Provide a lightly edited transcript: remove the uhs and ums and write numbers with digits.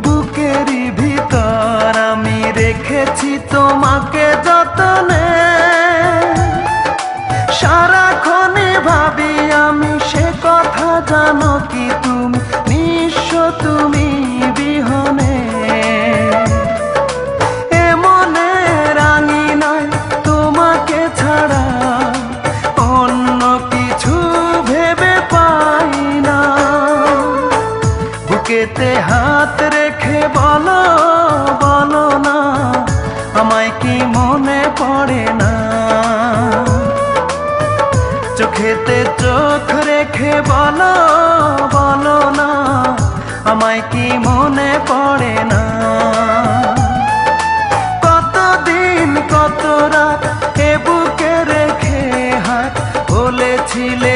বুকেরই ভিতর আমি রেখেছি তোমাকে যতনে, সারাক্ষণে ভাবি আমি সে কথা, জানো কি তুমি নিঃস্ব তুমি বিহনে। এমনে রাঙি নাই তোমাকে ছাড়া অন্য কিছু ভেবে পাই না। বুকেতে হাত রেখে বলো বলো না, আমায় কি মনে পড়ে না। চোখেতে চোখ রেখে বলো বলো না, আমায় কি মনে পড়ে না। কতদিন কত রাত এ বুকে রেখে হাত বলেছিলে